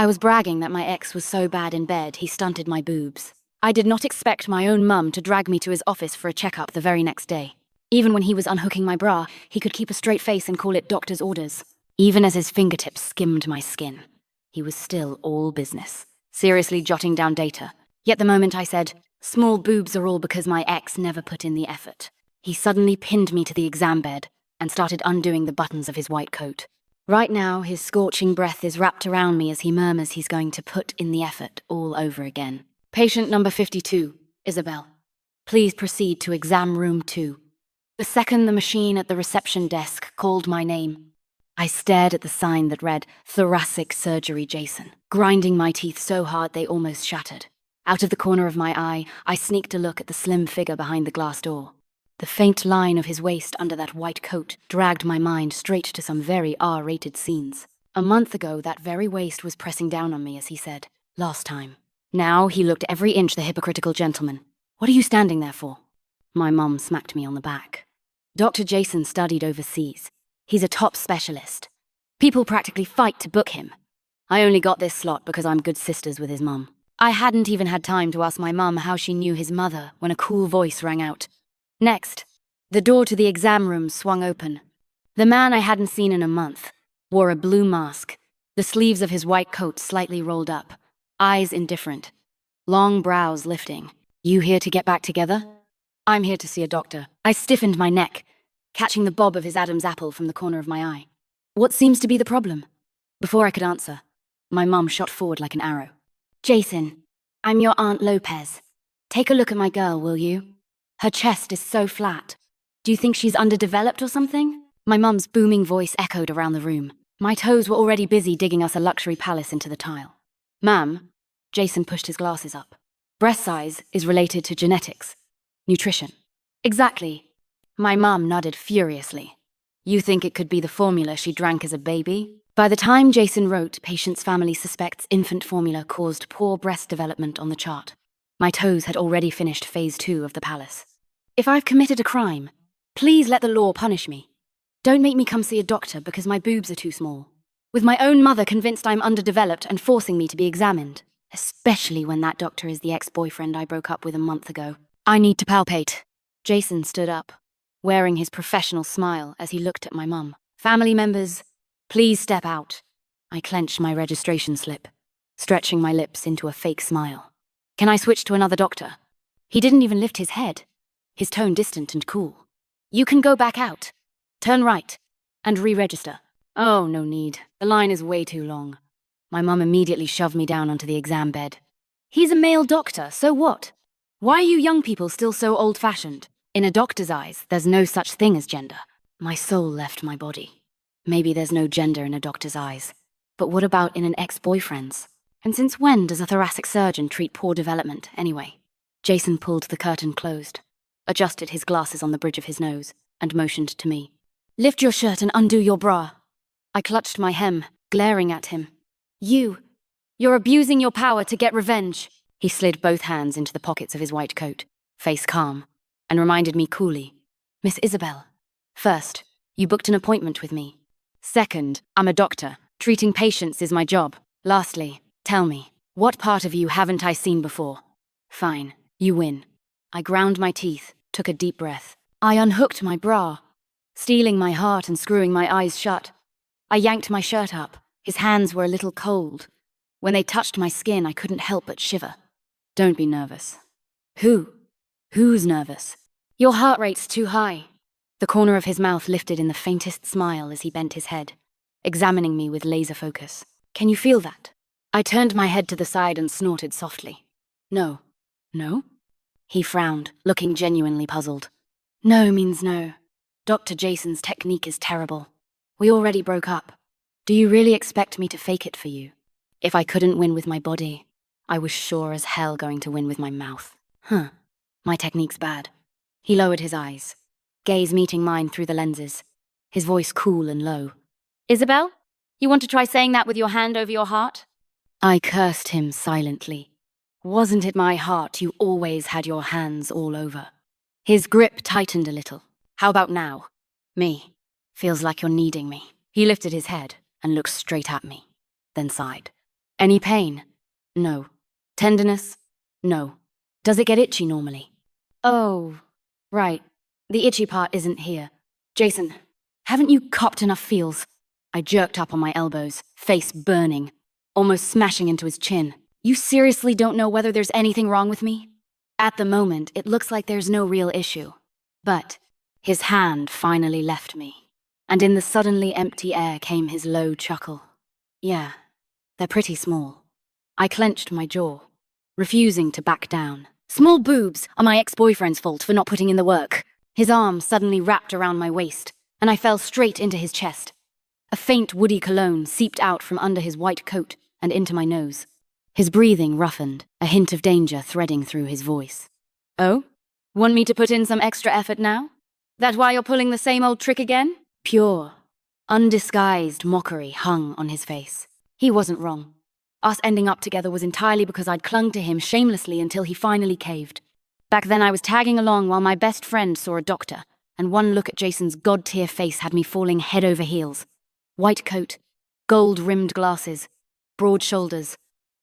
I was bragging that my ex was so bad in bed he stunted my boobs. I did not expect my own mum to drag me to his office for a checkup the very next day. Even when he was unhooking my bra, he could keep a straight face and call it doctor's orders. Even as his fingertips skimmed my skin, he was still all business, seriously jotting down data. Yet the moment I said, "Small boobs are all because my ex never put in the effort," he suddenly pinned me to the exam bed and started undoing the buttons of his white coat. Right now, his scorching breath is wrapped around me as he murmurs he's going to put in the effort all over again. "Patient number 52, Isabel. Please proceed to exam room 2. The second the machine at the reception desk called my name, I stared at the sign that read, "Thoracic Surgery Jason," grinding my teeth so hard they almost shattered. Out of the corner of my eye, I sneaked a look at the slim figure behind the glass door. The faint line of his waist under that white coat dragged my mind straight to some very R-rated scenes. A month ago, that very waist was pressing down on me as he said, "Last time." Now he looked every inch the hypocritical gentleman. "What are you standing there for?" My mum smacked me on the back. "Dr. Jason studied overseas. He's a top specialist. People practically fight to book him. I only got this slot because I'm good sisters with his mum." I hadn't even had time to ask my mum how she knew his mother when a cool voice rang out. Next, the door to the exam room swung open. The man I hadn't seen in a month wore a blue mask, the sleeves of his white coat slightly rolled up, eyes indifferent, long brows lifting. "You here to get back together?" "I'm here to see a doctor." I stiffened my neck, catching the bob of his Adam's apple from the corner of my eye. "What seems to be the problem?" Before I could answer, my mum shot forward like an arrow. "Jason, I'm your Aunt Lopez. Take a look at my girl, will you? Her chest is so flat. Do you think she's underdeveloped or something?" My mum's booming voice echoed around the room. My toes were already busy digging us a luxury palace into the tile. "Ma'am," Jason pushed his glasses up. "Breast size is related to genetics. Nutrition." "Exactly." My mum nodded furiously. "You think it could be the formula she drank as a baby?" By the time Jason wrote, "Patient's family suspects infant formula caused poor breast development" on the chart, my toes had already finished phase 2 of the palace. If I've committed a crime, please let the law punish me. Don't make me come see a doctor because my boobs are too small. With my own mother convinced I'm underdeveloped and forcing me to be examined, especially when that doctor is the ex-boyfriend I broke up with a month ago. I need to palpate. Jason stood up, wearing his professional smile as he looked at my mum. "Family members, please step out." I clenched my registration slip, stretching my lips into a fake smile. "Can I switch to another doctor?" He didn't even lift his head, his tone distant and cool. "You can go back out, turn right, and re-register." "Oh, no need. The line is way too long." My mum immediately shoved me down onto the exam bed. "He's a male doctor, so what? Why are you young people still so old-fashioned? In a doctor's eyes, there's no such thing as gender." My soul left my body. Maybe there's no gender in a doctor's eyes, but what about in an ex-boyfriend's? And since when does a thoracic surgeon treat poor development, anyway? Jason pulled the curtain closed, adjusted his glasses on the bridge of his nose, and motioned to me. "Lift your shirt and undo your bra." I clutched my hem, glaring at him. You're abusing your power to get revenge." He slid both hands into the pockets of his white coat, face calm, and reminded me coolly, "Miss Isabel, first, you booked an appointment with me. Second, I'm a doctor. Treating patients is my job. Lastly, tell me, what part of you haven't I seen before?" "Fine, you win." I ground my teeth, took a deep breath. I unhooked my bra, steeling my heart and screwing my eyes shut. I yanked my shirt up. His hands were a little cold. When they touched my skin, I couldn't help but shiver. "Don't be nervous." Who's nervous?" "Your heart rate's too high." The corner of his mouth lifted in the faintest smile as he bent his head, examining me with laser focus. "Can you feel that?" I turned my head to the side and snorted softly. "No." "No?" He frowned, looking genuinely puzzled. "No means no. Dr. Jason's technique is terrible. We already broke up. Do you really expect me to fake it for you? If I couldn't win with my body, I was sure as hell going to win with my mouth." My technique's bad." He lowered his eyes, gaze meeting mine through the lenses, his voice cool and low. "Isabel, you want to try saying that with your hand over your heart?" I cursed him silently. Wasn't it my heart you always had your hands all over? His grip tightened a little. "How about now?" "Me. Feels like you're needing me." He lifted his head and looked straight at me, then sighed. Any pain? No. Tenderness? No. Does it get itchy normally? Oh, right. The itchy part isn't here. Jason, haven't you copped enough feels? I jerked up on my elbows, face burning, almost smashing into his chin. You seriously don't know whether there's anything wrong with me? At the moment, it looks like there's no real issue. But his hand finally left me, and in the suddenly empty air came his low chuckle. Yeah, they're pretty small. I clenched my jaw, refusing to back down. Small boobs are my ex-boyfriend's fault for not putting in the work. His arm suddenly wrapped around my waist, and I fell straight into his chest. A faint woody cologne seeped out from under his white coat and into my nose. His breathing roughened, a hint of danger threading through his voice. Oh? Want me to put in some extra effort now? That why you're pulling the same old trick again? Pure, undisguised mockery hung on his face. He wasn't wrong. Us ending up together was entirely because I'd clung to him shamelessly until he finally caved. Back then I was tagging along while my best friend saw a doctor, and one look at Jason's god-tier face had me falling head over heels. White coat, gold-rimmed glasses, broad shoulders,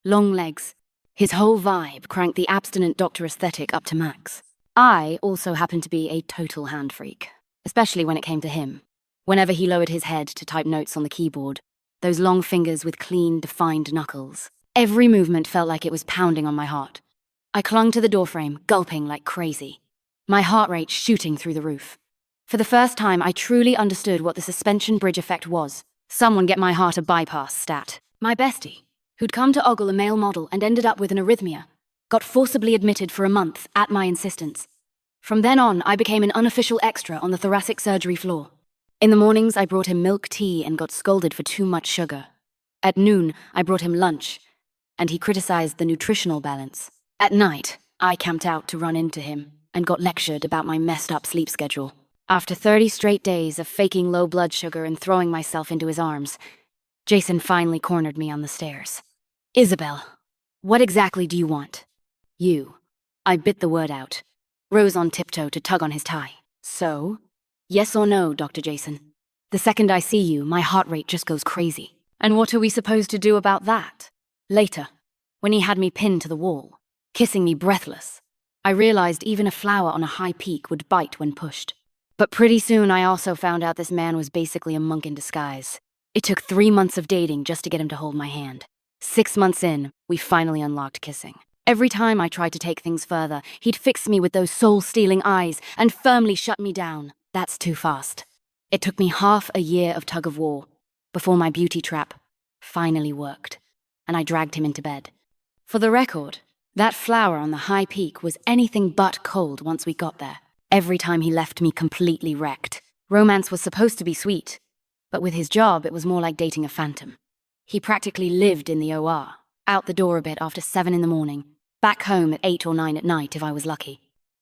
long legs. His whole vibe cranked the abstinent doctor aesthetic up to max. I also happened to be a total hand freak, especially when it came to him. Whenever he lowered his head to type notes on the keyboard, those long fingers with clean, defined knuckles. Every movement felt like it was pounding on my heart. I clung to the doorframe, gulping like crazy, my heart rate shooting through the roof. For the first time, I truly understood what the suspension bridge effect was. Someone get my heart a bypass stat. My bestie, who'd come to ogle a male model and ended up with an arrhythmia, got forcibly admitted for a month at my insistence. From then on, I became an unofficial extra on the thoracic surgery floor. In the mornings, I brought him milk tea and got scolded for too much sugar. At noon, I brought him lunch, and he criticized the nutritional balance. At night, I camped out to run into him and got lectured about my messed up sleep schedule. After 30 straight days of faking low blood sugar and throwing myself into his arms, Jason finally cornered me on the stairs. Isabel, what exactly do you want? You. I bit the word out, rose on tiptoe to tug on his tie. So? Yes or no, Dr. Jason? The second I see you, my heart rate just goes crazy. And what are we supposed to do about that? Later, when he had me pinned to the wall, kissing me breathless, I realized even a flower on a high peak would bite when pushed. But pretty soon I also found out this man was basically a monk in disguise. It took 3 months of dating just to get him to hold my hand. 6 months in, we finally unlocked kissing. Every time I tried to take things further, he'd fix me with those soul-stealing eyes and firmly shut me down. That's too fast. It took me half a year of tug-of-war before my beauty trap finally worked, and I dragged him into bed. For the record, that flower on the high peak was anything but cold once we got there. Every time he left me completely wrecked. Romance was supposed to be sweet, but with his job, it was more like dating a phantom. He practically lived in the OR, out the door a bit after 7 in the morning, back home at 8 or 9 at night if I was lucky.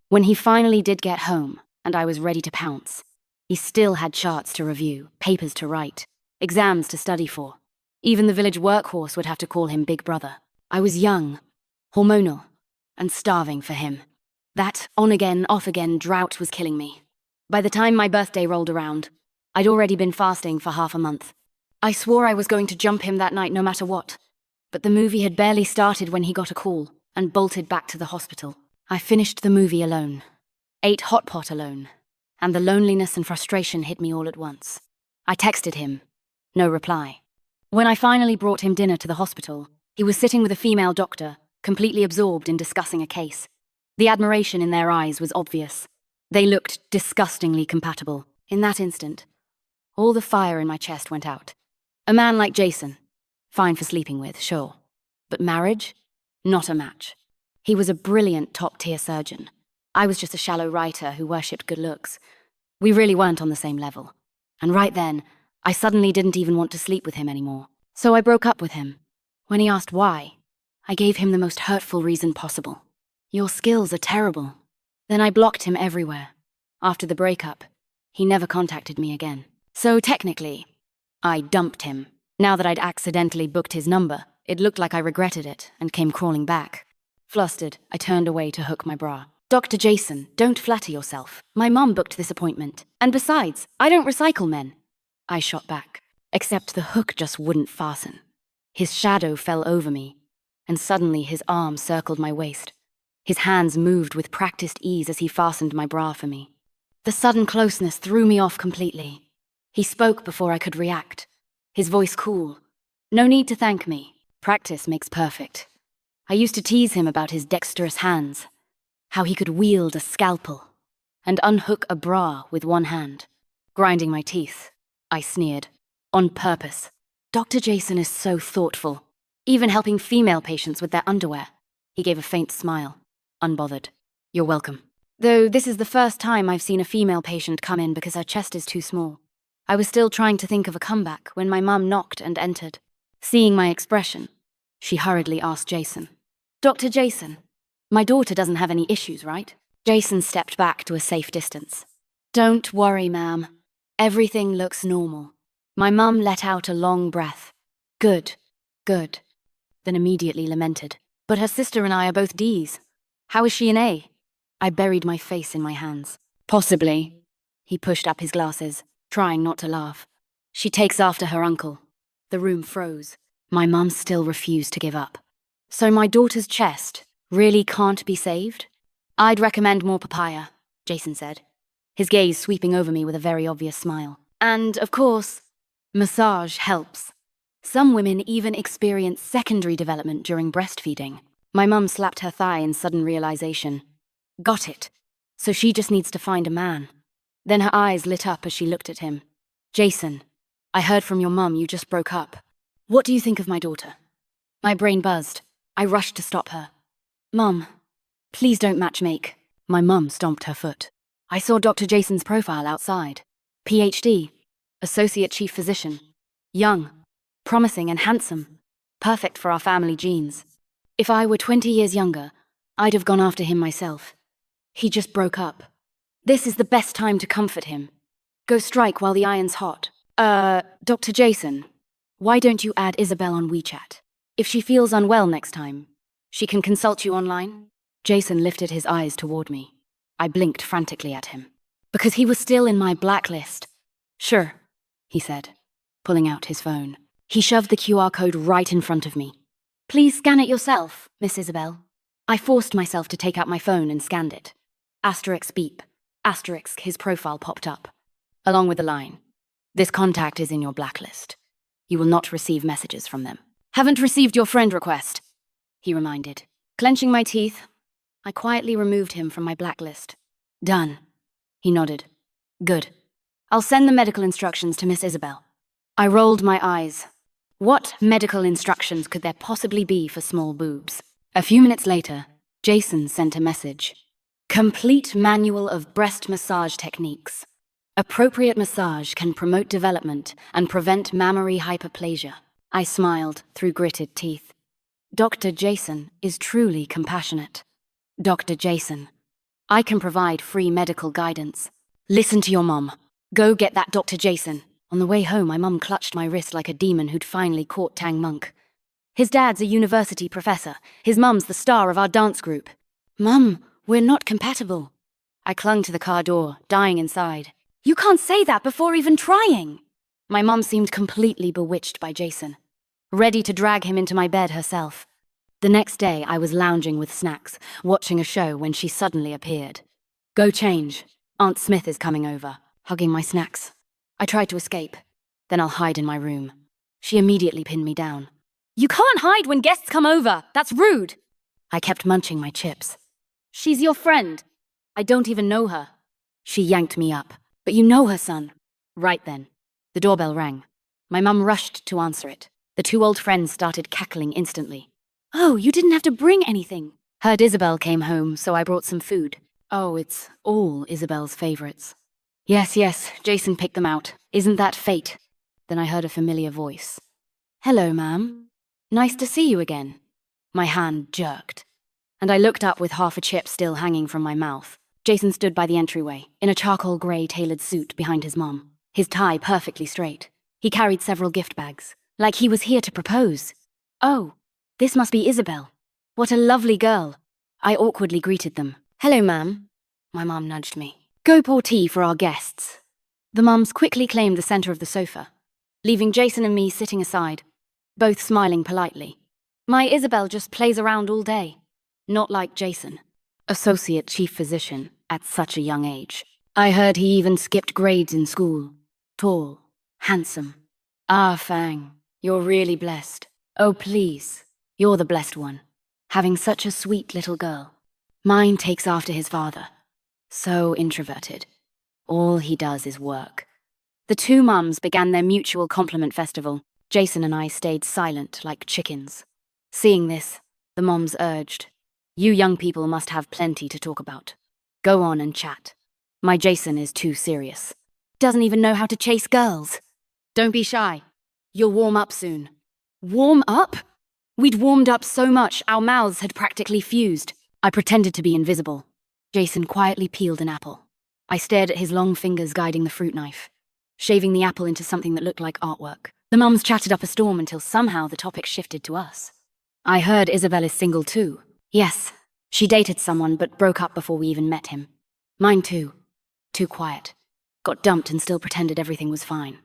When he finally did get home, and I was ready to pounce, he still had charts to review, papers to write, exams to study for. Even the village workhorse would have to call him Big Brother. I was young, hormonal, and starving for him. That on-again, off-again drought was killing me. By the time my birthday rolled around, I'd already been fasting for half a month. I swore I was going to jump him that night no matter what, but the movie had barely started when he got a call and bolted back to the hospital. I finished the movie alone, ate hot pot alone, and the loneliness and frustration hit me all at once. I texted him. No reply. When I finally brought him dinner to the hospital, he was sitting with a female doctor, completely absorbed in discussing a case. The admiration in their eyes was obvious. They looked disgustingly compatible. In that instant, all the fire in my chest went out. A man like Jason, fine for sleeping with, sure. But marriage? Not a match. He was a brilliant top-tier surgeon. I was just a shallow writer who worshipped good looks. We really weren't on the same level. And right then, I suddenly didn't even want to sleep with him anymore. So I broke up with him. When he asked why, I gave him the most hurtful reason possible. Your skills are terrible. Then I blocked him everywhere. After the breakup, he never contacted me again. So technically, I dumped him. Now that I'd accidentally booked his number, it looked like I regretted it and came crawling back. Flustered, I turned away to hook my bra. Dr. Jason, don't flatter yourself. My mum booked this appointment. And besides, I don't recycle men. I shot back. Except the hook just wouldn't fasten. His shadow fell over me, and suddenly his arm circled my waist. His hands moved with practiced ease as he fastened my bra for me. The sudden closeness threw me off completely. He spoke before I could react, his voice cool. No need to thank me. Practice makes perfect. I used to tease him about his dexterous hands, how he could wield a scalpel and unhook a bra with one hand. Grinding my teeth, I sneered. On purpose. Dr. Jason is so thoughtful, even helping female patients with their underwear. He gave a faint smile, unbothered. You're welcome. Though this is the first time I've seen a female patient come in because her chest is too small. I was still trying to think of a comeback when my mum knocked and entered. Seeing my expression, she hurriedly asked Jason. Dr. Jason, my daughter doesn't have any issues, right? Jason stepped back to a safe distance. Don't worry, ma'am. Everything looks normal. My mum let out a long breath. Good, good. Then immediately lamented. But her sister and I are both Ds. How is she an A? I buried my face in my hands. Possibly. He pushed up his glasses, trying not to laugh. She takes after her uncle. The room froze. My mum still refused to give up. So my daughter's chest really can't be saved? I'd recommend more papaya, Jason said, his gaze sweeping over me with a very obvious smile. And, of course, massage helps. Some women even experience secondary development during breastfeeding. My mum slapped her thigh in sudden realization. Got it. So she just needs to find a man. Then her eyes lit up as she looked at him. Jason, I heard from your mum you just broke up. What do you think of my daughter? My brain buzzed. I rushed to stop her. Mum, please don't matchmake. My mum stomped her foot. I saw Dr. Jason's profile outside. PhD, Associate Chief Physician. Young, promising and handsome. Perfect for our family genes. If I were 20 years younger, I'd have gone after him myself. He just broke up. This is the best time to comfort him. Go strike while the iron's hot. Dr. Jason, why don't you add Isabel on WeChat? If she feels unwell next time, she can consult you online? Jason lifted his eyes toward me. I blinked frantically at him. Because he was still in my blacklist. Sure, he said, pulling out his phone. He shoved the QR code right in front of me. Please scan it yourself, Miss Isabel. I forced myself to take out my phone and scanned it. Asterisk beep. Asterisk, his profile popped up, along with the line. This contact is in your blacklist. You will not receive messages from them. Haven't received your friend request, he reminded. Clenching my teeth, I quietly removed him from my blacklist. Done, he nodded. Good. I'll send the medical instructions to Miss Isabel. I rolled my eyes. What medical instructions could there possibly be for small boobs? A few minutes later, Jason sent a message. Complete manual of breast massage techniques. Appropriate massage can promote development and prevent mammary hyperplasia. I smiled through gritted teeth. Dr. Jason is truly compassionate. Dr. Jason, I can provide free medical guidance. Listen to your mom. Go get that Dr. Jason. On the way home, my mum clutched my wrist like a demon who'd finally caught Tang Monk. His dad's a university professor. His mum's the star of our dance group. Mum, we're not compatible. I clung to the car door, dying inside. You can't say that before even trying. My mum seemed completely bewitched by Jason, ready to drag him into my bed herself. The next day, I was lounging with snacks, watching a show when she suddenly appeared. Go change. Aunt Smith is coming over, hugging my snacks. I tried to escape. Then I'll hide in my room. She immediately pinned me down. You can't hide when guests come over. That's rude. I kept munching my chips. She's your friend. I don't even know her. She yanked me up. But you know her, son. Right then. The doorbell rang. My mum rushed to answer it. The two old friends started cackling instantly. Oh, you didn't have to bring anything. Heard Isabel came home, so I brought some food. Oh, it's all Isabel's favorites. Yes, Jason picked them out. Isn't that fate? Then I heard a familiar voice. Hello, ma'am. Nice to see you again. My hand jerked, and I looked up with half a chip still hanging from my mouth. Jason stood by the entryway, in a charcoal grey tailored suit behind his mom, his tie perfectly straight. He carried several gift bags, like he was here to propose. Oh, this must be Isabel. What a lovely girl. I awkwardly greeted them. Hello, ma'am. My mom nudged me. Go pour tea for our guests. The mums quickly claimed the center of the sofa, leaving Jason and me sitting aside. both smiling politely. My Isabel just plays around all day. Not like Jason, associate chief physician at such a young age. I heard he even skipped grades in school. Tall, handsome. Ah, Fang, you're really blessed. Oh, please, you're the blessed one. Having such a sweet little girl. Mine takes after his father. So introverted. All he does is work. The two mums began their mutual compliment festival. Jason and I stayed silent like chickens. Seeing this, the moms urged, "You young people must have plenty to talk about. Go on and chat. My Jason is too serious. Doesn't even know how to chase girls. Don't be shy. You'll warm up soon." Warm up? We'd warmed up so much our mouths had practically fused. I pretended to be invisible. Jason quietly peeled an apple. I stared at his long fingers guiding the fruit knife, shaving the apple into something that looked like artwork. The mums chatted up a storm until somehow the topic shifted to us. I heard Isabel is single too. Yes, she dated someone but broke up before we even met him. Mine too. Too quiet. Got dumped and still pretended everything was fine.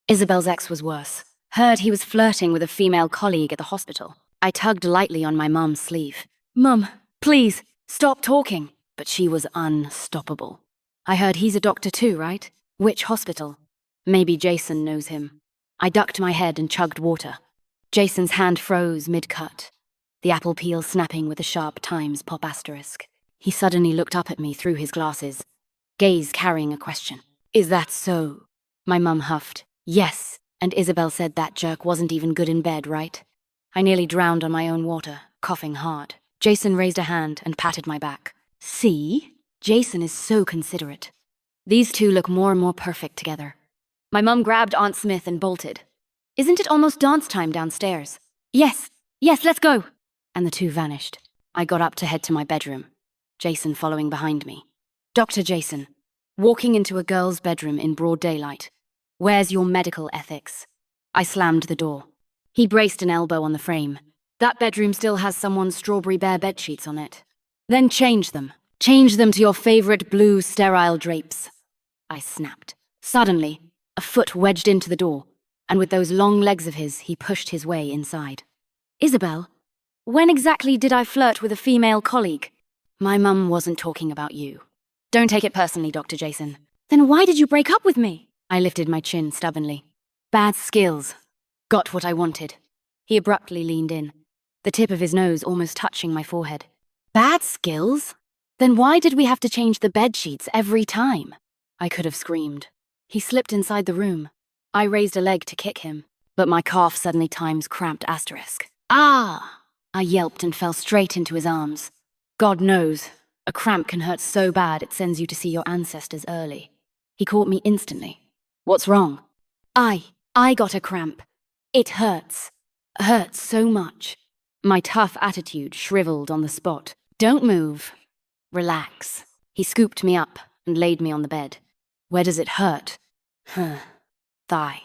Isabel's ex was worse. Heard he was flirting with a female colleague at the hospital. I tugged lightly on my mum's sleeve. "Mum, please, stop talking." But she was unstoppable. "I heard he's a doctor too, right? Which hospital? Maybe Jason knows him." I ducked my head and chugged water. Jason's hand froze mid-cut, the apple peel snapping with a sharp Times pop asterisk. He suddenly looked up at me through his glasses, gaze carrying a question. "Is that so?" My mum huffed. "Yes, and Isabel said that jerk wasn't even good in bed, right?" I nearly drowned on my own water, coughing hard. Jason raised a hand and patted my back. "See? Jason is so considerate. These two look more and more perfect together." My mum grabbed Aunt Smith and bolted. "Isn't it almost dance time downstairs?" Yes, let's go." And the two vanished. I got up to head to my bedroom, Jason following behind me. "Dr. Jason, walking into a girl's bedroom in broad daylight. Where's your medical ethics?" I slammed the door. He braced an elbow on the frame. "That bedroom still has someone's strawberry bear bedsheets on it. Then change them. Change them to your favorite blue sterile drapes." I snapped. Suddenly, a foot wedged into the door, and with those long legs of his, he pushed his way inside. "Isabel, when exactly did I flirt with a female colleague?" "My mum wasn't talking about you." "Don't take it personally, Dr. Jason." "Then why did you break up with me?" I lifted my chin stubbornly. "Bad skills. Got what I wanted." He abruptly leaned in, the tip of his nose almost touching my forehead. "Bad skills? Then why did we have to change the bed sheets every time?" I could have screamed. He slipped inside the room. I raised a leg to kick him, but my calf suddenly Times cramped asterisk. "Ah!" I yelped and fell straight into his arms. God knows, a cramp can hurt so bad it sends you to see your ancestors early. He caught me instantly. "What's wrong?" I got a cramp. It hurts. Hurts so much." My tough attitude shriveled on the spot. "Don't move. Relax." He scooped me up and laid me on the bed. "Where does it hurt?" Thigh.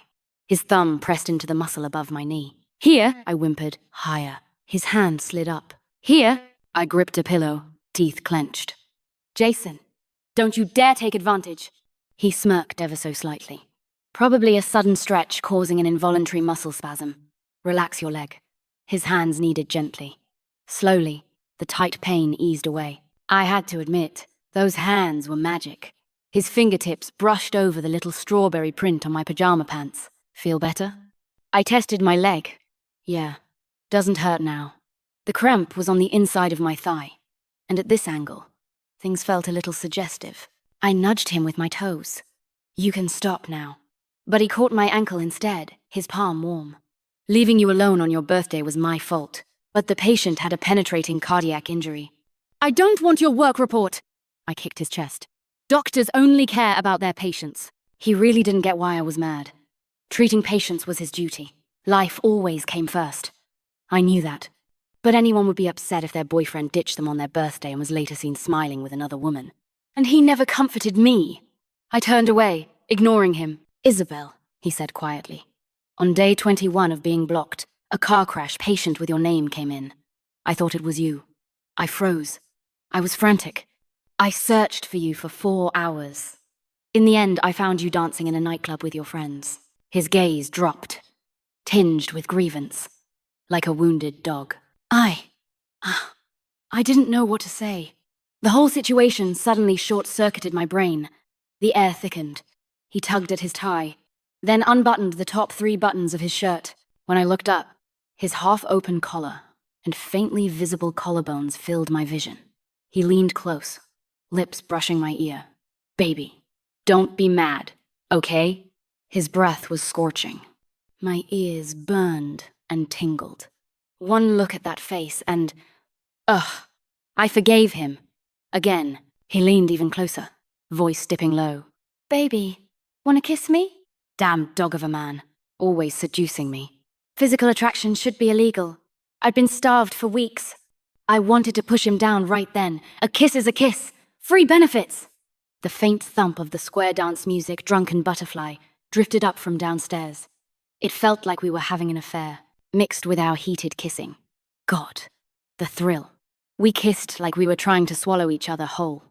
His thumb pressed into the muscle above my knee. "Here," I whimpered. Higher. His hand slid up. "Here." I gripped a pillow, teeth clenched. "Jason, don't you dare take advantage." He smirked ever so slightly. Probably a sudden stretch causing an involuntary muscle spasm. "Relax your leg." His hands kneaded gently. Slowly, the tight pain eased away. I had to admit, those hands were magic. His fingertips brushed over the little strawberry print on my pajama pants. "Feel better?" I tested my leg. Yeah, doesn't hurt now. The cramp was on the inside of my thigh, and at this angle, things felt a little suggestive. I nudged him with my toes. "You can stop now." But he caught my ankle instead, his palm warm. "Leaving you alone on your birthday was my fault, but the patient had a penetrating cardiac injury." "I don't want your work report." I kicked his chest. "Doctors only care about their patients." He really didn't get why I was mad. Treating patients was his duty. Life always came first. I knew that. But anyone would be upset if their boyfriend ditched them on their birthday and was later seen smiling with another woman. And he never comforted me. I turned away, ignoring him. "Isabel," he said quietly. "On day 21 of being blocked, a car crash patient with your name came in. I thought it was you. I froze. I was frantic. I searched for you for 4 hours. In the end, I found you dancing in a nightclub with your friends." His gaze dropped. tinged with grievance, like a wounded dog. I didn't know what to say. The whole situation suddenly short-circuited my brain. The air thickened. He tugged at his tie, then unbuttoned the top 3 buttons of his shirt. When I looked up, his half-open collar and faintly visible collarbones filled my vision. He leaned close, lips brushing my ear. "Baby, don't be mad, okay?" His breath was scorching. My ears burned and tingled. One look at that face and... ugh! I forgave him. Again, he leaned even closer, voice dipping low. "Baby, wanna kiss me?" Damn dog of a man, always seducing me. Physical attraction should be illegal. I'd been starved for weeks. I wanted to push him down right then. A kiss is a kiss. Free benefits. The faint thump of the square dance music, Drunken Butterfly, drifted up from downstairs. It felt like we were having an affair, mixed with our heated kissing. God, the thrill. We kissed like we were trying to swallow each other whole.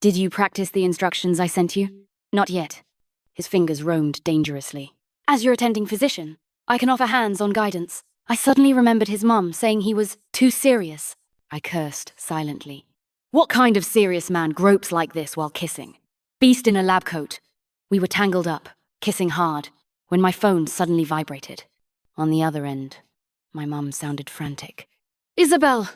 "Did you practice the instructions I sent you?" "Not yet." His fingers roamed dangerously. "As your attending physician, I can offer hands-on guidance." I suddenly remembered his mum saying he was too serious. I cursed silently. What kind of serious man gropes like this while kissing? Beast in a lab coat. We were tangled up, kissing hard, when my phone suddenly vibrated. On the other end, my mum sounded frantic. "Isabel!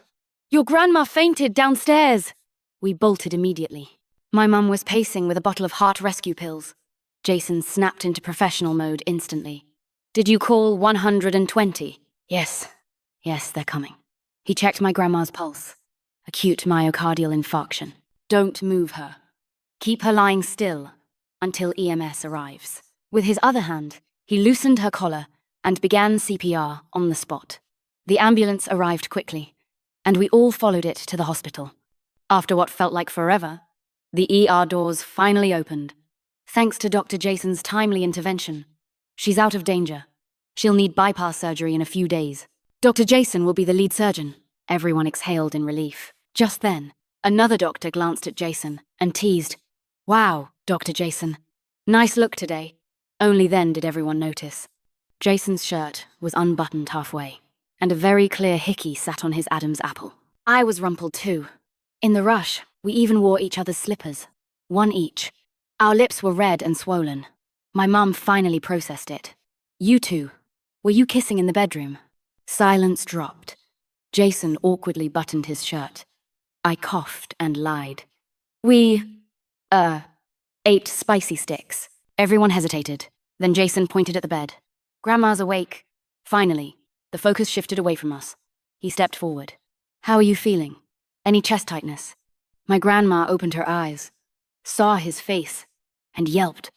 Your grandma fainted downstairs!" We bolted immediately. My mum was pacing with a bottle of heart rescue pills. Jason snapped into professional mode instantly. "Did you call 120? Yes, they're coming." He checked my grandma's pulse. Acute myocardial infarction. "Don't move her. Keep her lying still until EMS arrives." With his other hand, he loosened her collar and began CPR on the spot. The ambulance arrived quickly, and we all followed it to the hospital. After what felt like forever, the ER doors finally opened. Thanks to Dr. Jason's timely intervention, she's out of danger. She'll need bypass surgery in a few days. Dr. Jason will be the lead surgeon. Everyone exhaled in relief. Just then, another doctor glanced at Jason and teased, "Wow, Dr. Jason. Nice look today." Only then did everyone notice. Jason's shirt was unbuttoned halfway, and a very clear hickey sat on his Adam's apple. I was rumpled too. In the rush, we even wore each other's slippers. One each. Our lips were red and swollen. My mum finally processed it. "You two, were you kissing in the bedroom?" Silence dropped. Jason awkwardly buttoned his shirt. I coughed and lied. "We, ate spicy sticks." Everyone hesitated. Then Jason pointed at the bed. "Grandma's awake." Finally, the focus shifted away from us. He stepped forward. "How are you feeling? Any chest tightness?" My grandma opened her eyes, saw his face, and yelped.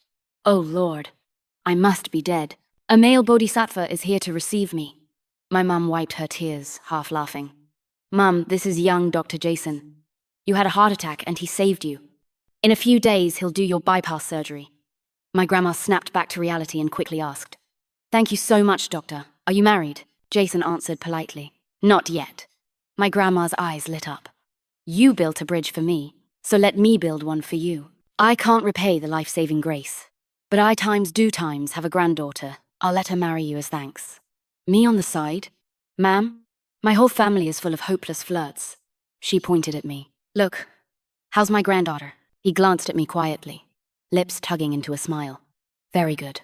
"Oh Lord, I must be dead. A male bodhisattva is here to receive me." My mum wiped her tears, half laughing. "Mum, this is young Dr. Jason. You had a heart attack and he saved you. In a few days, he'll do your bypass surgery." My grandma snapped back to reality and quickly asked, "Thank you so much, doctor. Are you married?" Jason answered politely, "Not yet." My grandma's eyes lit up. "You built a bridge for me, so let me build one for you. I can't repay the life-saving grace, but I times have a granddaughter. I'll let her marry you as thanks." Me on the side? "Ma'am, my whole family is full of hopeless flirts." She pointed at me. "Look, how's my granddaughter?" He glanced at me quietly, lips tugging into a smile. "Very good."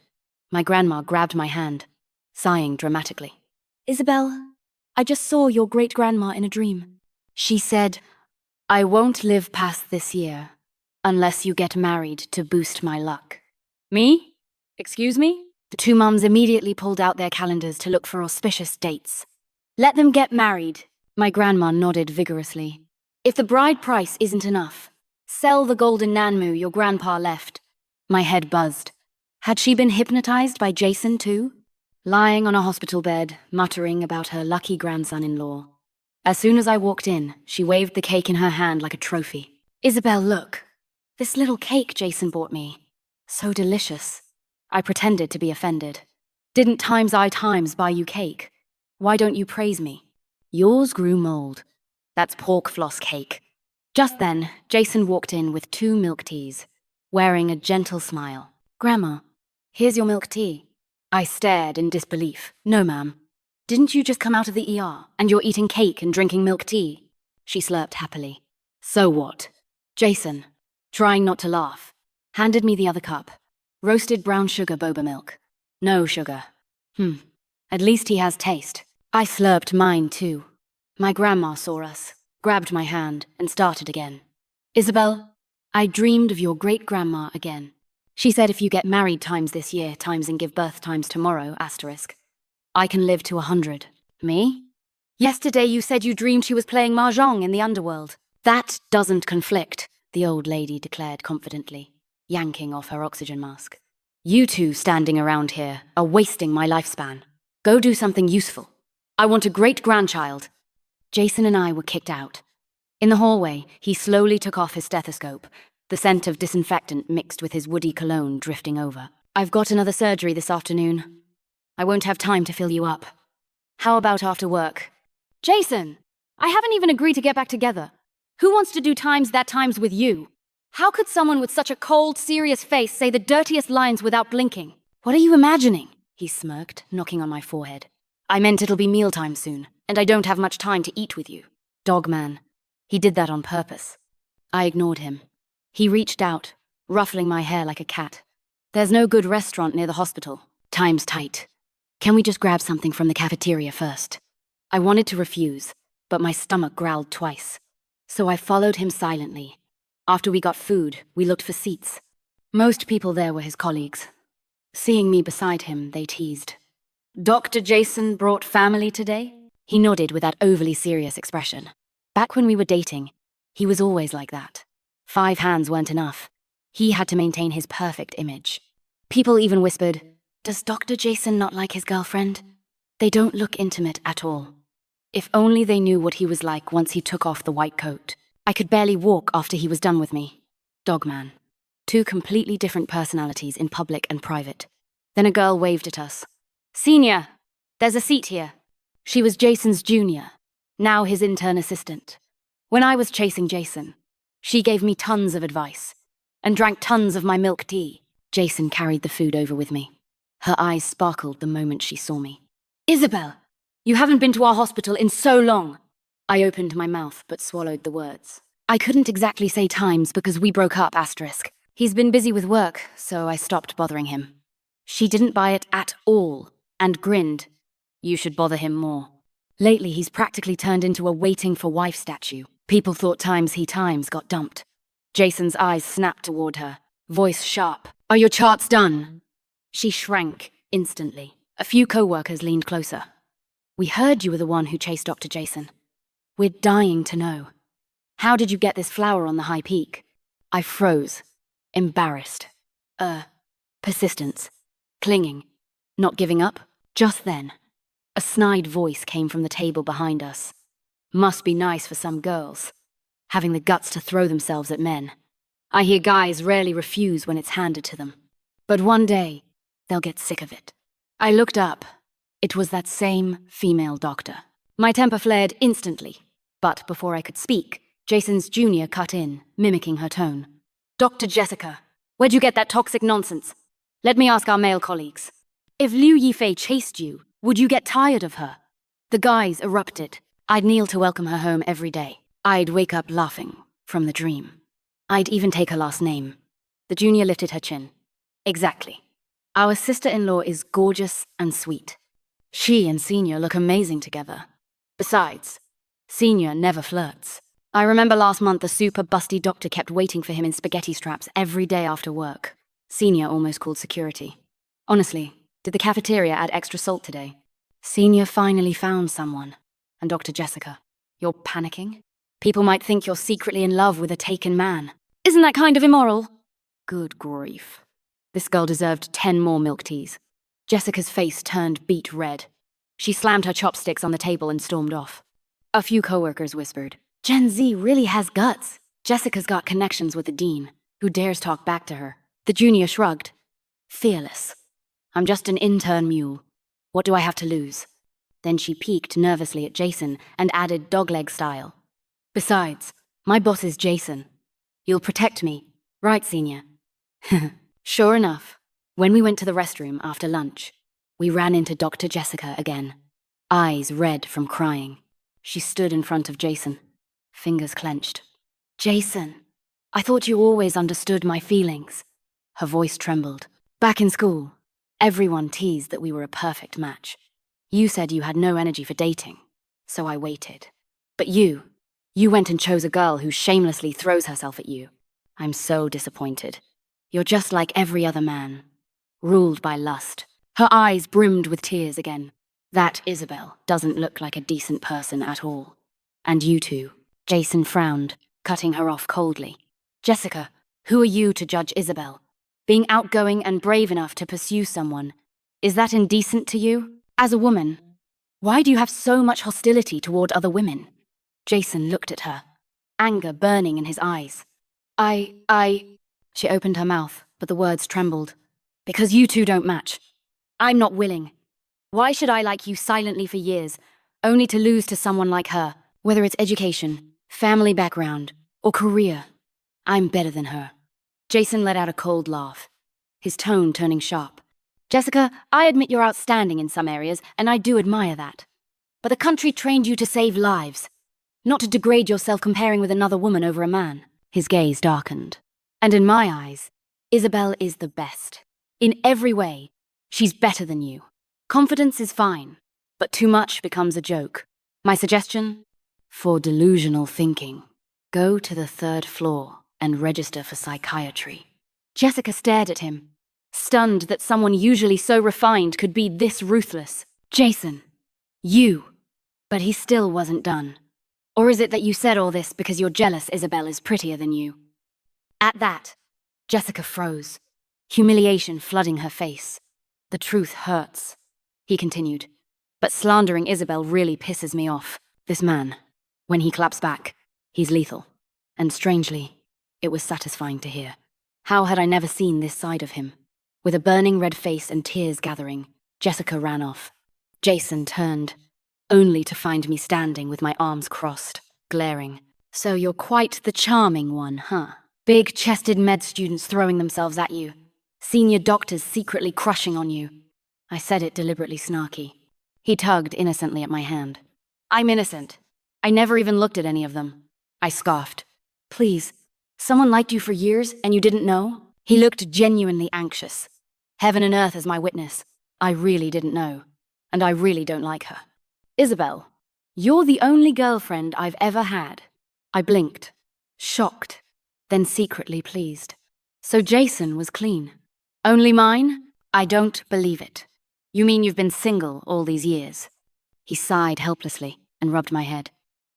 My grandma grabbed my hand, sighing dramatically. "Isabel, I just saw your great-grandma in a dream. She said, 'I won't live past this year unless you get married to boost my luck.'" "Me? Excuse me?" The two mums immediately pulled out their calendars to look for auspicious dates. "Let them get married." My grandma nodded vigorously. "If the bride price isn't enough, sell the golden nanmu your grandpa left." My head buzzed. Had she been hypnotized by Jason too? Lying on a hospital bed, muttering about her lucky grandson-in-law. As soon as I walked in, she waved the cake in her hand like a trophy. "Isabel, look. This little cake Jason bought me. So delicious." I pretended to be offended. "Didn't I buy you cake? Why don't you praise me?" "Yours grew mold. That's pork floss cake." Just then, Jason walked in with 2 milk teas, wearing a gentle smile. "Grandma, here's your milk tea." I stared in disbelief. No, ma'am. Didn't you just come out of the ER and you're eating cake and drinking milk tea? She slurped happily. So what? Jason, trying not to laugh, handed me the other cup. Roasted brown sugar boba milk. No sugar. At least he has taste. I slurped mine too. My grandma saw us, grabbed my hand, and started again. Isabel, I dreamed of your great-grandma again. She said if you get married times this year, times and give birth times tomorrow, asterisk, I can live to 100. Me? Yesterday you said you dreamed she was playing mahjong in the underworld. That doesn't conflict, the old lady declared confidently, yanking off her oxygen mask. You two standing around here are wasting my lifespan. Go do something useful. I want a great-grandchild. Jason and I were kicked out. In the hallway, he slowly took off his stethoscope, the scent of disinfectant mixed with his woody cologne drifting over. I've got another surgery this afternoon. I won't have time to fill you up. How about after work? Jason, I haven't even agreed to get back together. Who wants to do times with you? How could someone with such a cold, serious face say the dirtiest lines without blinking? What are you imagining? He smirked, knocking on my forehead. I meant it'll be mealtime soon, and I don't have much time to eat with you. Dogman. He did that on purpose. I ignored him. He reached out, ruffling my hair like a cat. There's no good restaurant near the hospital. Time's tight. Can we just grab something from the cafeteria first? I wanted to refuse, but my stomach growled twice. So I followed him silently. After we got food, we looked for seats. Most people there were his colleagues. Seeing me beside him, they teased. Dr. Jason brought family today? He nodded with that overly serious expression. Back when we were dating, he was always like that. 5 hands weren't enough. He had to maintain his perfect image. People even whispered, "Does Dr. Jason not like his girlfriend?" They don't look intimate at all. If only they knew what he was like once he took off the white coat. I could barely walk after he was done with me. Dogman. 2 completely different personalities in public and private. Then a girl waved at us. Senior, there's a seat here. She was Jason's junior, now his intern assistant. When I was chasing Jason, she gave me tons of advice and drank tons of my milk tea. Jason carried the food over with me. Her eyes sparkled the moment she saw me. Isabel, you haven't been to our hospital in so long. I opened my mouth but swallowed the words. I couldn't exactly say times because we broke up, asterisk. He's been busy with work, so I stopped bothering him. She didn't buy it at all and grinned. You should bother him more. Lately, he's practically turned into a waiting for wife statue. People thought times got dumped. Jason's eyes snapped toward her, voice sharp. Are your charts done? She shrank instantly. A few co-workers leaned closer. We heard you were the one who chased Dr. Jason. We're dying to know. How did you get this flower on the high peak? I froze, embarrassed. Persistence. Clinging. Not giving up. Just then, a snide voice came from the table behind us. Must be nice for some girls, having the guts to throw themselves at men. I hear guys rarely refuse when it's handed to them. But one day, they'll get sick of it. I looked up. It was that same female doctor. My temper flared instantly. But before I could speak, Jason's junior cut in, mimicking her tone. Dr. Jessica, where'd you get that toxic nonsense? Let me ask our male colleagues. If Liu Yifei chased you, would you get tired of her? The guys erupted. I'd kneel to welcome her home every day. I'd wake up laughing from the dream. I'd even take her last name. The junior lifted her chin. Exactly. Our sister-in-law is gorgeous and sweet. She and Senior look amazing together. Besides, Senior never flirts. I remember last month the super busty doctor kept waiting for him in spaghetti straps every day after work. Senior almost called security. Honestly, did the cafeteria add extra salt today? Senior finally found someone. And Dr. Jessica, you're panicking? People might think you're secretly in love with a taken man. Isn't that kind of immoral? Good grief. This girl deserved 10 more milk teas. Jessica's face turned beet red. She slammed her chopsticks on the table and stormed off. A few coworkers whispered, Gen Z really has guts. Jessica's got connections with the dean. Who dares talk back to her? The junior shrugged. Fearless. I'm just an intern mule. What do I have to lose? Then she peeked nervously at Jason and added dogleg style. Besides, my boss is Jason. You'll protect me, right, Senior? Sure enough, when we went to the restroom after lunch, We ran into Dr. Jessica again, eyes red from crying. She stood in front of Jason, fingers clenched. Jason, I thought you always understood my feelings. Her voice trembled. Back in school, everyone teased that we were a perfect match. You said you had no energy for dating, so I waited. But you went and chose a girl who shamelessly throws herself at you. I'm so disappointed. You're just like every other man, ruled by lust. Her eyes brimmed with tears again. That Isabel doesn't look like a decent person at all. And you too. Jason frowned, cutting her off coldly. Jessica, who are you to judge Isabel? Being outgoing and brave enough to pursue someone, is that indecent to you? As a woman, why do you have so much hostility toward other women? Jason looked at her, anger burning in his eyes. She opened her mouth, but the words trembled. Because you two don't match. I'm not willing. Why should I like you silently for years, only to lose to someone like her, whether it's education, family background, or career? I'm better than her. Jason let out a cold laugh, his tone turning sharp. Jessica, I admit you're outstanding in some areas, and I do admire that. But the country trained you to save lives, not to degrade yourself comparing with another woman over a man. His gaze darkened. And in my eyes, Isabel is the best. In every way, she's better than you. Confidence is fine, but too much becomes a joke. My suggestion? For delusional thinking, go to the 3rd floor and register for psychiatry. Jessica stared at him, stunned that someone usually so refined could be this ruthless. Jason, you. But he still wasn't done. Or is it that you said all this because you're jealous Isabel is prettier than you? At that, Jessica froze, humiliation flooding her face. The truth hurts, he continued. But slandering Isabel really pisses me off. This man, when he claps back, he's lethal. And strangely, it was satisfying to hear. How had I never seen this side of him? With a burning red face and tears gathering, Jessica ran off. Jason turned, only to find me standing with my arms crossed, glaring. So you're quite the charming one, huh? Big-chested med students throwing themselves at you. Senior doctors secretly crushing on you. I said it deliberately snarky. He tugged innocently at my hand. I'm innocent. I never even looked at any of them. I scoffed. Please, someone liked you for years and you didn't know? He looked genuinely anxious. Heaven and earth as my witness. I really didn't know. And I really don't like her. Isabel, you're the only girlfriend I've ever had. I blinked, shocked, then secretly pleased. So Jason was clean. Only mine? I don't believe it. You mean you've been single all these years? He sighed helplessly and rubbed my head.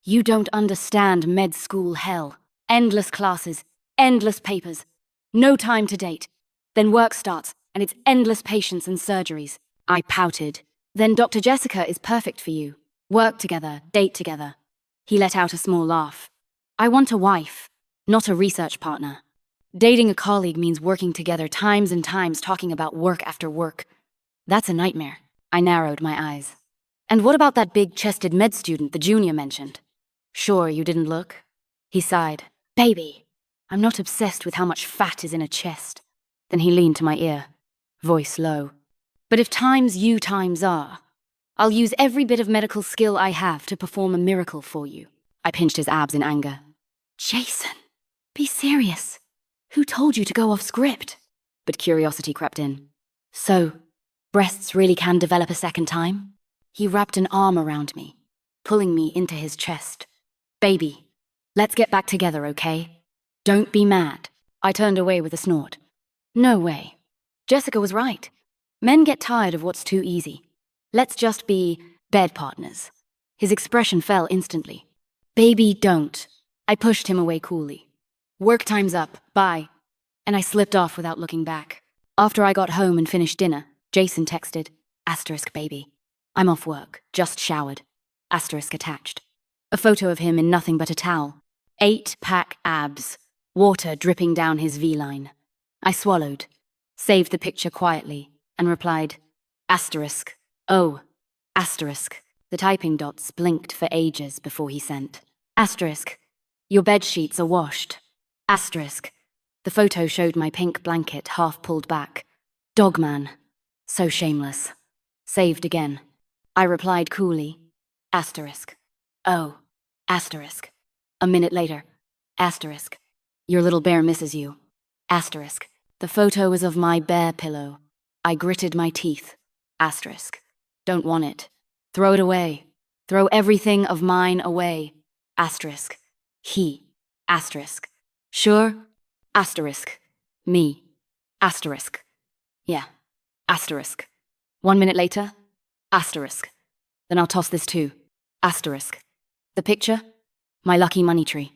You don't understand med school hell. Endless classes, endless papers, no time to date. Then work starts, and it's endless patients and surgeries. I pouted. Then Dr. Jessica is perfect for you. Work together, date together. He let out a small laugh. I want a wife, not a research partner. Dating a colleague means working together times and times talking about work after work. That's a nightmare. I narrowed my eyes. And what about that big-chested med student the junior mentioned? Sure, you didn't look? He sighed. Baby, I'm not obsessed with how much fat is in a chest. Then he leaned to my ear, voice low. But if times you times are, I'll use every bit of medical skill I have to perform a miracle for you. I pinched his abs in anger. Jason, be serious. Who told you to go off script? But curiosity crept in. So, breasts really can develop a second time? He wrapped an arm around me, pulling me into his chest. Baby, let's get back together, okay? Don't be mad. I turned away with a snort. No way. Jessica was right. Men get tired of what's too easy. Let's just be bed partners. His expression fell instantly. Baby, don't. I pushed him away coolly. Work time's up. Bye. And I slipped off without looking back. After I got home and finished dinner, Jason texted, *baby. I'm off work, just showered. Attached. A photo of him in nothing but a towel. 8-pack abs, water dripping down his V-line. I swallowed, saved the picture quietly, and replied, Oh, The typing dots blinked for ages before he sent. Your bed sheets are washed. The photo showed my pink blanket half pulled back. Dogman. So shameless. Saved again. I replied coolly. Asterisk. Oh. Asterisk. A minute later. Asterisk. Your little bear misses you. Asterisk. The photo is of my bear pillow. I gritted my teeth. Asterisk. Don't want it. Throw it away. Throw everything of mine away. Asterisk. He. Asterisk. Sure? Asterisk. Me. Asterisk. Yeah. Asterisk. 1 minute later. Asterisk. Then I'll toss this too. Asterisk. The picture? My lucky money tree.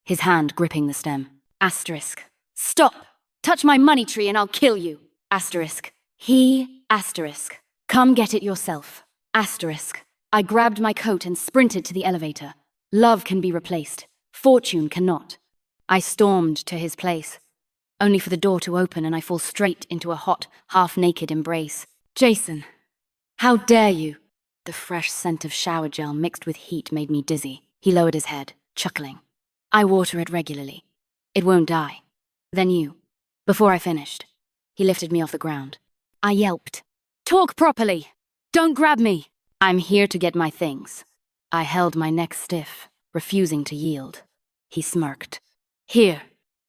His hand gripping the stem. Asterisk. Stop! Touch my money tree and I'll kill you. Asterisk. He. Asterisk. Come get it yourself. Asterisk. I grabbed my coat and sprinted to the elevator. Love can be replaced. Fortune cannot. I stormed to his place, only for the door to open and I fall straight into a hot, half-naked embrace. Jason, how dare you? The fresh scent of shower gel mixed with heat made me dizzy. He lowered his head, chuckling. I water it regularly. It won't die. Then you. Before I finished, he lifted me off the ground. I yelped. Talk properly. Don't grab me. I'm here to get my things. I held my neck stiff, refusing to yield. He smirked. Here.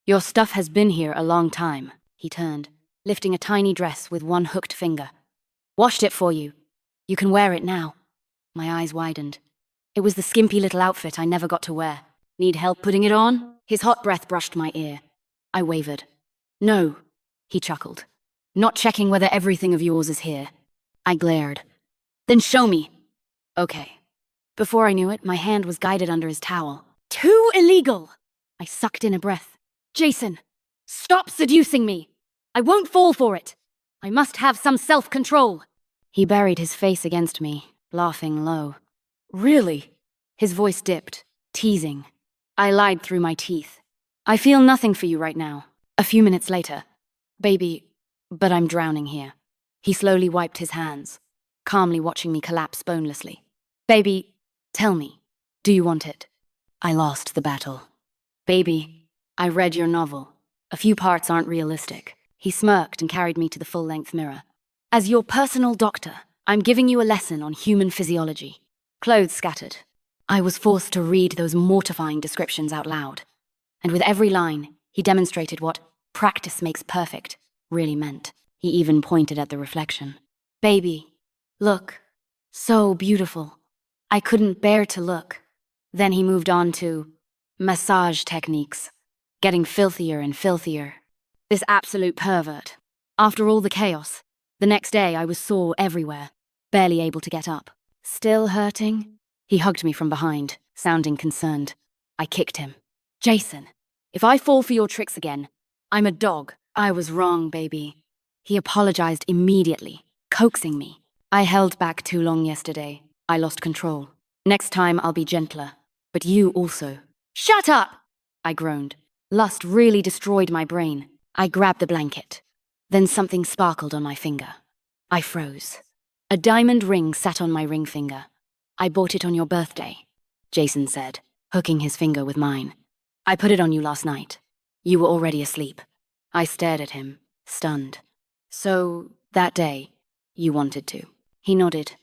Your stuff has been here a long time. He turned, lifting a tiny dress with one hooked finger. Washed it for you. You can wear it now. My eyes widened. It was the skimpy little outfit I never got to wear. Need help putting it on? His hot breath brushed my ear. I wavered. No, he chuckled. Not checking whether everything of yours is here. I glared. Then show me. Okay. Before I knew it, my hand was guided under his towel. Too illegal! I sucked in a breath. Jason, stop seducing me. I won't fall for it. I must have some self-control. He buried his face against me, laughing low. Really? His voice dipped, teasing. I lied through my teeth. I feel nothing for you right now. A few minutes later. Baby, but I'm drowning here. He slowly wiped his hands, calmly watching me collapse bonelessly. Baby, tell me, do you want it? I lost the battle. Baby, I read your novel. A few parts aren't realistic. He smirked and carried me to the full-length mirror. As your personal doctor, I'm giving you a lesson on human physiology. Clothes scattered. I was forced to read those mortifying descriptions out loud. And with every line, he demonstrated what practice makes perfect really meant. He even pointed at the reflection. Baby, look. So beautiful. I couldn't bear to look. Then he moved on to massage techniques, getting filthier and filthier. This absolute pervert. After all the chaos, the next day I was sore everywhere, barely able to get up. Still hurting? He hugged me from behind, sounding concerned. I kicked him. Jason, if I fall for your tricks again, I'm a dog. I was wrong, baby. He apologized immediately, coaxing me. I held back too long yesterday. I lost control. Next time I'll be gentler. But you also. Shut up! I groaned. Lust really destroyed my brain. I grabbed the blanket. Then something sparkled on my finger. I froze. A diamond ring sat on my ring finger. I bought it on your birthday, Jason said, hooking his finger with mine. I put it on you last night. You were already asleep. I stared at him, stunned. So, that day, you wanted to. He nodded.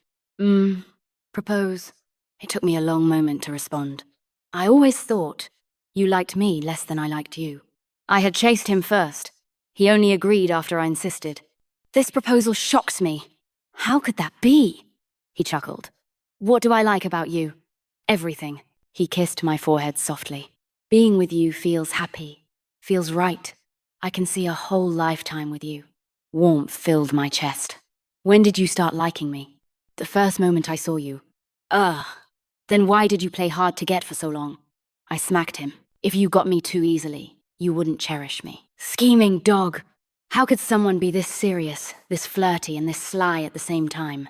Propose. It took me a long moment to respond. I always thought you liked me less than I liked you. I had chased him first. He only agreed after I insisted. This proposal shocks me. How could that be? He chuckled. What do I like about you? Everything. He kissed my forehead softly. Being with you feels happy, feels right. I can see a whole lifetime with you. Warmth filled my chest. When did you start liking me? The first moment I saw you. Ugh. Then why did you play hard to get for so long? I smacked him. If you got me too easily, you wouldn't cherish me. Scheming dog. How could someone be this serious, this flirty, and this sly at the same time?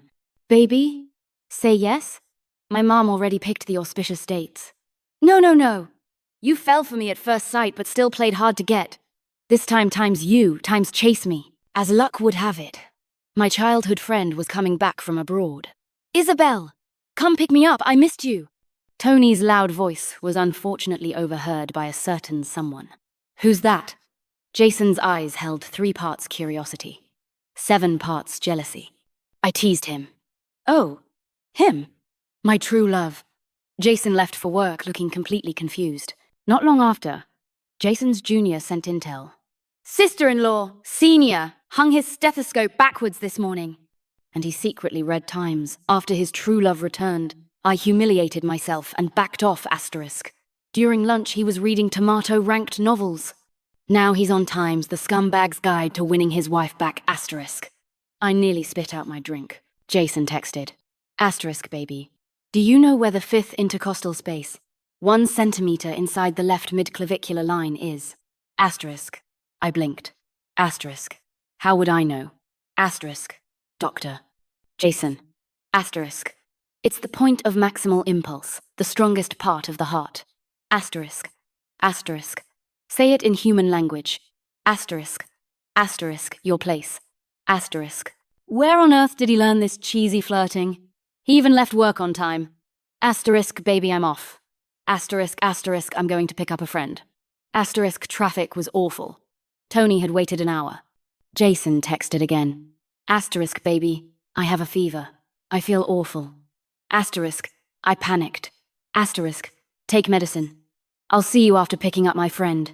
Baby? Say yes? My mom already picked the auspicious dates. No. You fell for me at first sight, but still played hard to get. This time times you, times chase me. As luck would have it, my childhood friend was coming back from abroad. Isabel! Come pick me up, I missed you. Tony's loud voice was unfortunately overheard by a certain someone. Who's that? Jason's eyes held 3 parts curiosity, 7 parts jealousy. I teased him. Oh, him? My true love. Jason left for work looking completely confused. Not long after, Jason's junior sent intel. Sister-in-law, senior, hung his stethoscope backwards this morning. And he secretly read Times. After his true love returned, I humiliated myself and backed off asterisk. During lunch, he was reading tomato-ranked novels. Now he's on Times, the scumbag's guide to winning his wife back asterisk. I nearly spit out my drink. Jason texted. Asterisk, baby. Do you know where the fifth intercostal space, 1 centimeter inside the left midclavicular line, is? Asterisk. I blinked. Asterisk. How would I know? Asterisk. Doctor. Jason. Asterisk. It's the point of maximal impulse, the strongest part of the heart. Asterisk. Asterisk. Say it in human language. Asterisk. Asterisk, your place. Asterisk. Where on earth did he learn this cheesy flirting? He even left work on time. Asterisk, baby, I'm off. Asterisk, asterisk, I'm going to pick up a friend. Asterisk, traffic was awful. Tony had waited an hour. Jason texted again. Asterisk, baby, I have a fever. I feel awful. Asterisk, I panicked. Asterisk, take medicine. I'll see you after picking up my friend.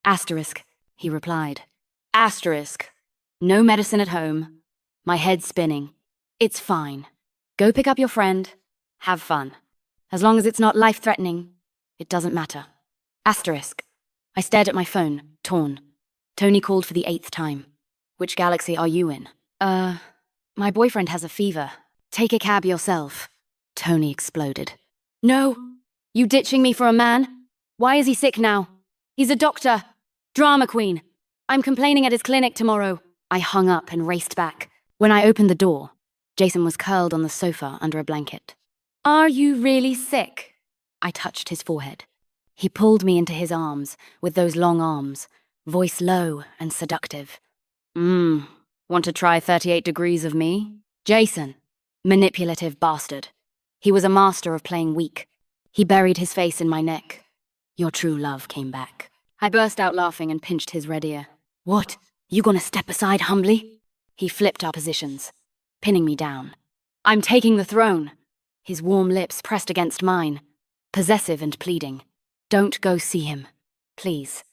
Asterisk, he replied. Asterisk, no medicine at home. My head's spinning. It's fine. Go pick up your friend. Have fun. As long as it's not life-threatening, it doesn't matter. Asterisk. I stared at my phone, torn. Tony called for the 8th time. Which galaxy are you in? My boyfriend has a fever. Take a cab yourself. Tony exploded. No! You ditching me for a man? Why is he sick now? He's a doctor. Drama queen. I'm complaining at his clinic tomorrow. I hung up and raced back. When I opened the door, Jason was curled on the sofa under a blanket. Are you really sick? I touched his forehead. He pulled me into his arms with those long arms, voice low and seductive. Want to try 38 degrees of me? Jason. Manipulative bastard. He was a master of playing weak. He buried his face in my neck. Your true love came back. I burst out laughing and pinched his red ear. What? You gonna step aside humbly? He flipped our positions, pinning me down. I'm taking the throne. His warm lips pressed against mine, possessive and pleading. Don't go see him. Please.